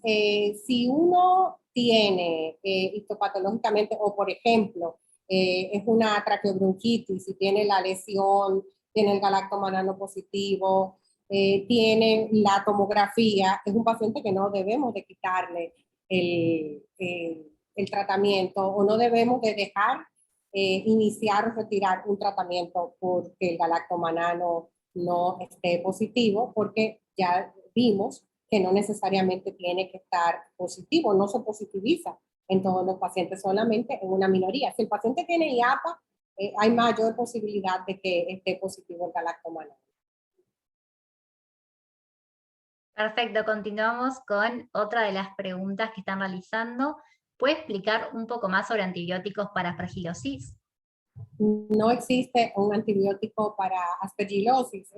S2: si uno tiene histopatológicamente, o por ejemplo, es una traqueobronquitis y tiene la lesión, tiene el galactomanano positivo, tiene la tomografía, es un paciente que no debemos de quitarle el tratamiento o no debemos de dejar iniciar o retirar un tratamiento porque el galactomanano no esté positivo, porque ya vimos que no necesariamente tiene que estar positivo, no se positiviza en todos los pacientes, solamente en una minoría. Si el paciente tiene IAPA, hay mayor posibilidad de que esté positivo el galactomanano.
S1: Perfecto, continuamos con otra de las preguntas que están realizando. ¿Puede explicar un poco más sobre antibióticos para aspergilosis?
S2: No existe un antibiótico para aspergilosis.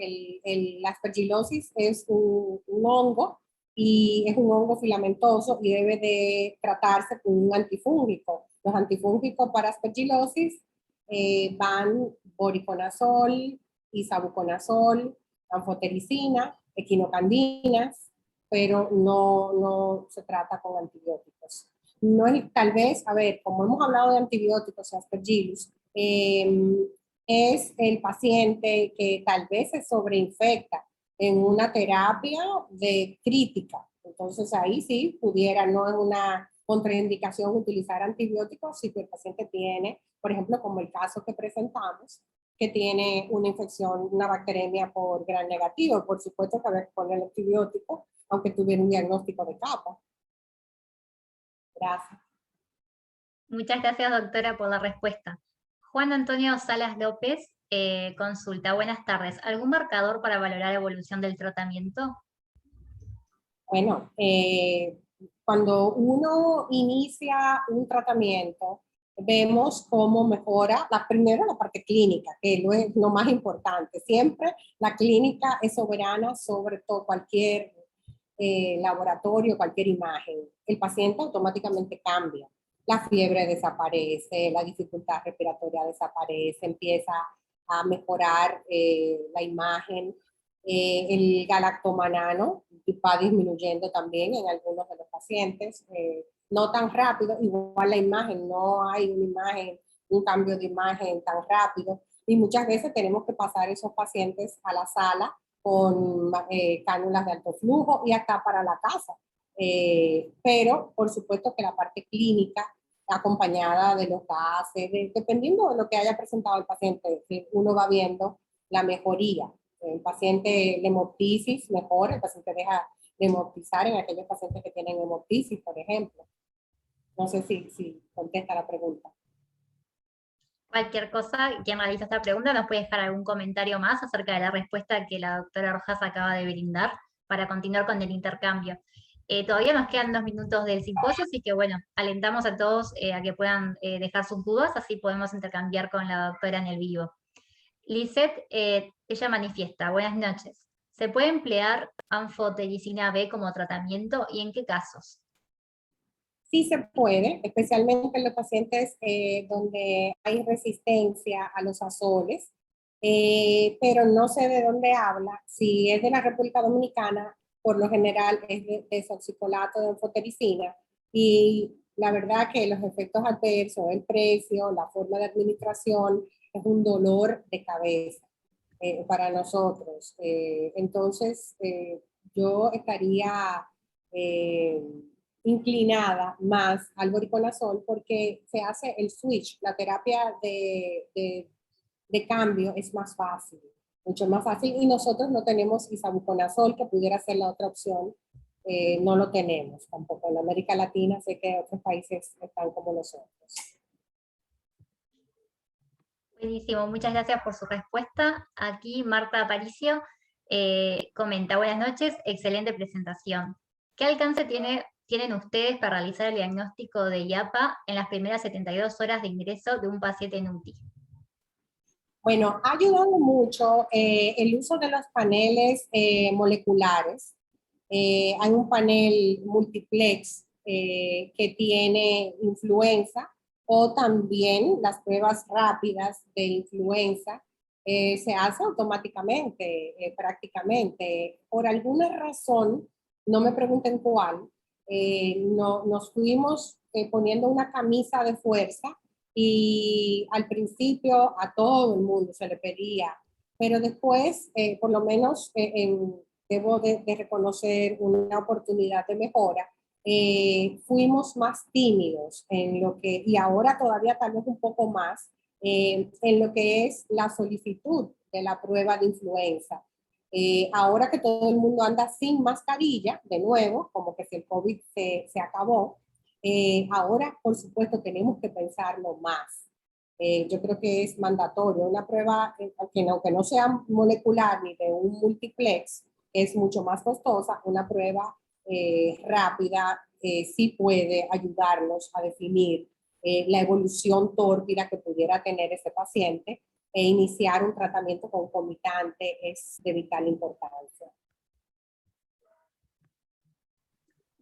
S2: La aspergilosis es un hongo y es un hongo filamentoso y debe de tratarse con un antifúngico. Los antifúngicos para aspergilosis van voriconazol, isavuconazol, anfotericina, equinocandinas, pero no se trata con antibióticos. No es, tal vez, a ver, como hemos hablado de antibióticos y aspergillus, es el paciente que tal vez se sobreinfecta en una terapia de crítica. Entonces ahí sí pudiera, no es una contraindicación utilizar antibióticos si el paciente tiene, por ejemplo, como el caso que presentamos, que tiene una infección, una bacteremia por gran negativo. Por supuesto que había que poner el antibiótico, aunque tuviera un diagnóstico de capa. Gracias.
S1: Muchas gracias, doctora, por la respuesta. Juan Antonio Salas López consulta, buenas tardes. ¿Algún marcador para valorar la evolución del tratamiento?
S2: Bueno, cuando uno inicia un tratamiento, vemos cómo mejora, primero la parte clínica, que es lo más importante. Siempre la clínica es soberana sobre todo cualquier laboratorio, cualquier imagen. El paciente automáticamente cambia. La fiebre desaparece, la dificultad respiratoria desaparece, empieza a mejorar la imagen. El galactomanano va disminuyendo también en algunos de los pacientes, no tan rápido, igual la imagen, no hay una imagen, un cambio de imagen tan rápido, y muchas veces tenemos que pasar esos pacientes a la sala con cánulas de alto flujo y hasta para la casa. Pero por supuesto que la parte clínica, acompañada de los gases, dependiendo de lo que haya presentado el paciente, uno va viendo la mejoría. El paciente hemoptisis mejor, el paciente deja de hemoptizar en aquellos pacientes que tienen hemoptisis, por ejemplo. No sé si contesta la pregunta.
S1: Cualquier cosa, quien realiza esta pregunta nos puede dejar algún comentario más acerca de la respuesta que la doctora Rojas acaba de brindar para continuar con el intercambio. Todavía nos quedan 2 minutos del simposio, así que bueno, alentamos a todos a que puedan dejar sus dudas, así podemos intercambiar con la doctora en el vivo. Lisette, ella manifiesta, buenas noches. ¿Se puede emplear anfotericina B como tratamiento y en qué casos?
S2: Sí se puede, especialmente en los pacientes donde hay resistencia a los azoles, pero no sé de dónde habla. Si es de la República Dominicana, por lo general es de desoxicolato de anfotericina, y la verdad que los efectos adversos, el precio, la forma de administración, es un dolor de cabeza para nosotros. Entonces, yo estaría inclinada más al voriconazol porque se hace el switch, la terapia de cambio es más fácil, mucho más fácil, y nosotros no tenemos isavuconazol, que pudiera ser la otra opción, no lo tenemos tampoco. En América Latina sé que otros países están como nosotros.
S1: Buenísimo, muchas gracias por su respuesta. Aquí Marta Aparicio comenta, buenas noches, excelente presentación. ¿Qué alcance tienen ustedes para realizar el diagnóstico de IAPA en las primeras 72 horas de ingreso de un paciente en UTI?
S2: Bueno, ha ayudado mucho el uso de los paneles moleculares. Hay un panel multiplex que tiene influenza, o también las pruebas rápidas de influenza se hace automáticamente, prácticamente. Por alguna razón, no me pregunten cuál, nos fuimos poniendo una camisa de fuerza y al principio a todo el mundo se le pedía, pero después, por lo menos debo de reconocer una oportunidad de mejora. Fuimos más tímidos en lo que, y ahora todavía tal vez un poco más, en lo que es la solicitud de la prueba de influenza. Ahora que todo el mundo anda sin mascarilla, de nuevo, como que si el COVID se acabó, ahora, por supuesto, tenemos que pensarlo más. Yo creo que es mandatorio. Una prueba, aunque no sea molecular ni de un multiplex, es mucho más costosa. Una prueba rápida sí puede ayudarnos a definir la evolución tórpida que pudiera tener ese paciente e iniciar un tratamiento concomitante es de vital importancia.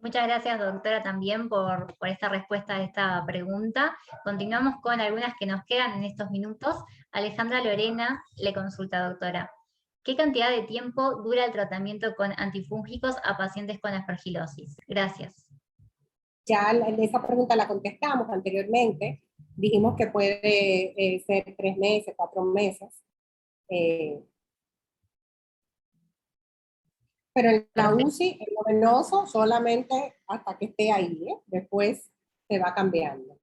S1: Muchas gracias, doctora, también por esta respuesta a esta pregunta. Continuamos con algunas que nos quedan en estos minutos. Alejandra Lorena le consulta, doctora. ¿Qué cantidad de tiempo dura el tratamiento con antifúngicos a pacientes con aspergilosis? Gracias.
S2: Ya esa pregunta la contestamos anteriormente. Dijimos que puede ser 3 meses, 4 meses. Pero en la UCI, en lo venoso, solamente hasta que esté ahí, ¿eh? Después se va cambiando.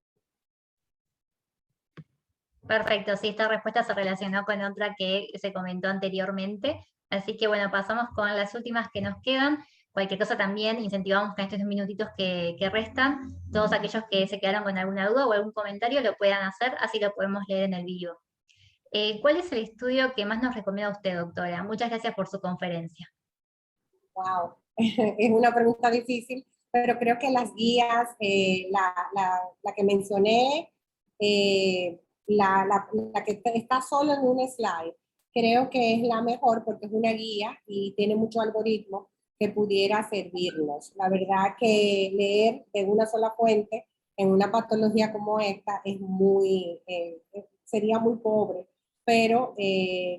S1: Perfecto, sí, esta respuesta se relacionó con otra que se comentó anteriormente. Así que bueno, pasamos con las últimas que nos quedan. Cualquier cosa también incentivamos que en estos minutitos que restan, todos aquellos que se quedaron con alguna duda o algún comentario lo puedan hacer, así lo podemos leer en el vivo. ¿Cuál es el estudio que más nos recomienda usted, doctora? Muchas gracias por su conferencia.
S2: Wow, es una pregunta difícil, pero creo que las guías, la que mencioné, la que está solo en un slide, creo que es la mejor porque es una guía y tiene mucho algoritmo que pudiera servirnos. La verdad que leer de una sola fuente en una patología como esta es sería muy pobre, pero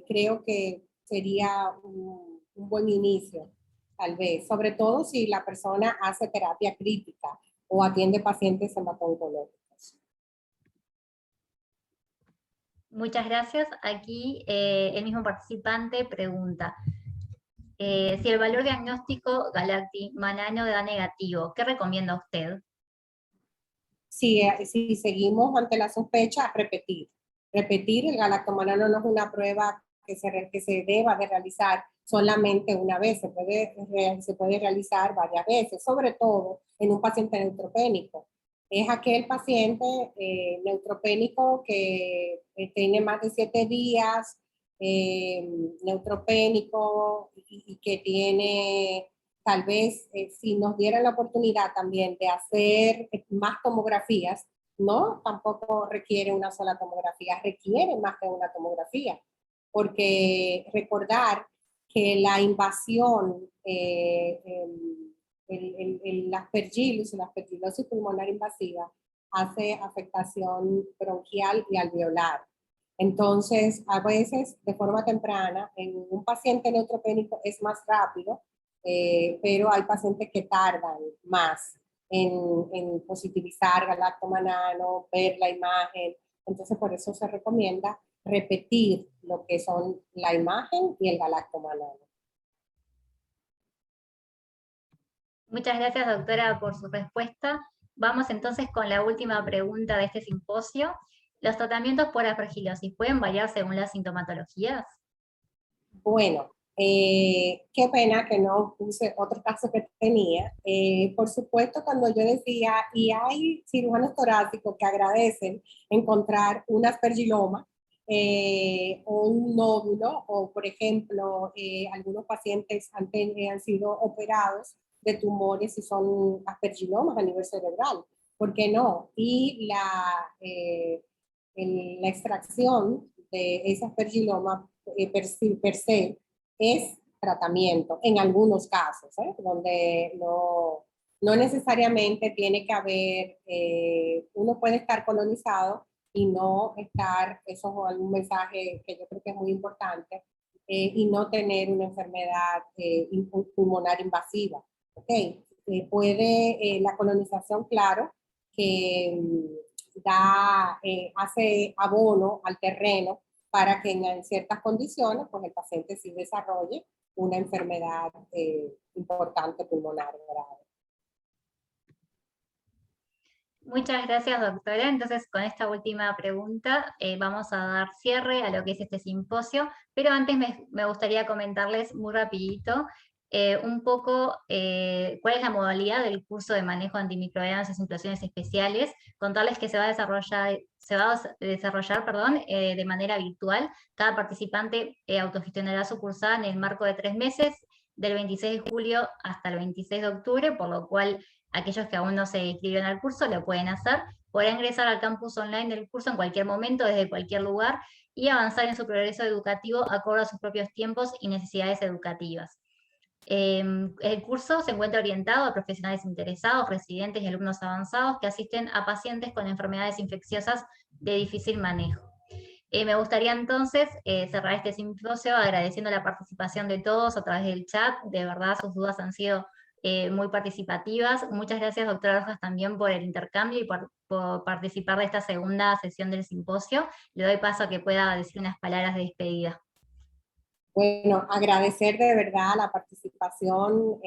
S2: creo que sería un buen inicio tal vez, sobre todo si la persona hace terapia crítica o atiende pacientes hemato-oncológicos.
S1: Muchas gracias. Aquí el mismo participante pregunta, si el valor diagnóstico galactimanano da negativo, ¿qué recomienda usted?
S2: Si seguimos ante la sospecha, repetir. Repetir, el galactomanano no es una prueba que se deba de realizar solamente una vez, se puede realizar varias veces, sobre todo en un paciente neutropénico. Es aquel paciente neutropénico que tiene más de 7 días, neutropénico y que tiene tal vez si nos dieran la oportunidad también de hacer más tomografías, no, tampoco requiere una sola tomografía, requiere más de una tomografía, porque recordar que la invasión, el aspergillus, la aspergilosis pulmonar invasiva, hace afectación bronquial y alveolar. Entonces, a veces, de forma temprana, en un paciente neutropénico es más rápido, pero hay pacientes que tardan más en positivizar galactomanano, ver la imagen. Entonces, por eso se recomienda repetir lo que son la imagen y el galactomanano.
S1: Muchas gracias, doctora, por su respuesta. Vamos entonces con la última pregunta de este simposio. ¿Los tratamientos por aspergilosis pueden variar según las sintomatologías?
S2: Bueno, qué pena que no puse otro caso que tenía. Por supuesto, cuando yo decía, y hay cirujanos torácicos que agradecen encontrar un aspergiloma o un nódulo, o por ejemplo, algunos pacientes han sido operados de tumores y son aspergilomas a nivel cerebral. ¿Por qué no? Y la extracción de ese aspergiloma per se es tratamiento en algunos casos, donde no necesariamente tiene que haber, uno puede estar colonizado y no estar, eso es algún mensaje que yo creo que es muy importante, y no tener una enfermedad pulmonar invasiva. ¿Okay? la colonización, claro, que hace abono al terreno para que en ciertas condiciones pues el paciente sí desarrolle una enfermedad importante pulmonar grave.
S1: Muchas gracias, doctora. Entonces, con esta última pregunta vamos a dar cierre a lo que es este simposio, pero antes me gustaría comentarles muy rapidito un poco cuál es la modalidad del curso de manejo de antimicrobianos en situaciones especiales, contarles que se va a desarrollar de manera virtual. Cada participante autogestionará su cursada en el marco de 3 meses, del 26 de julio hasta el 26 de octubre, por lo cual aquellos que aún no se inscribieron al curso lo pueden hacer. Podrán ingresar al campus online del curso en cualquier momento, desde cualquier lugar, y avanzar en su progreso educativo acorde a sus propios tiempos y necesidades educativas. El curso se encuentra orientado a profesionales interesados, residentes y alumnos avanzados que asisten a pacientes con enfermedades infecciosas de difícil manejo. Me gustaría entonces cerrar este simposio agradeciendo la participación de todos a través del chat. De verdad, sus dudas han sido muy participativas. Muchas gracias, doctora Rojas, también por el intercambio y por participar de esta segunda sesión del simposio. Le doy paso a que pueda decir unas palabras de despedida.
S2: Bueno, agradecer de verdad la participación.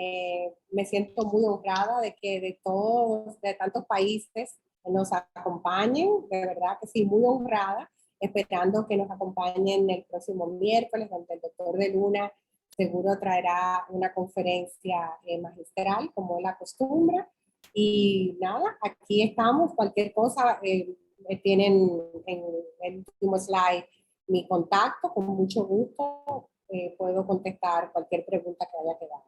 S2: Me siento muy honrada de que de tantos países nos acompañen, de verdad que sí, muy honrada, esperando que nos acompañen el próximo miércoles, donde el doctor de Luna seguro traerá una conferencia magistral, como él acostumbra. Y nada, aquí estamos, cualquier cosa, tienen en el último slide mi contacto, con mucho gusto puedo contestar cualquier pregunta que haya quedado.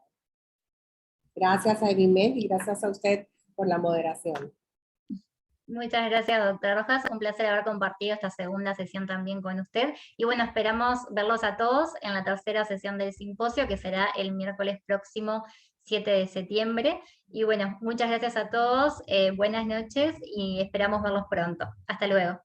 S2: Gracias a Evimed y gracias a usted por la moderación.
S1: Muchas gracias, doctora Rojas. Un placer haber compartido esta segunda sesión también con usted. Y bueno, esperamos verlos a todos en la tercera sesión del simposio, que será el miércoles próximo 7 de septiembre. Y bueno, muchas gracias a todos, buenas noches y esperamos verlos pronto. Hasta luego.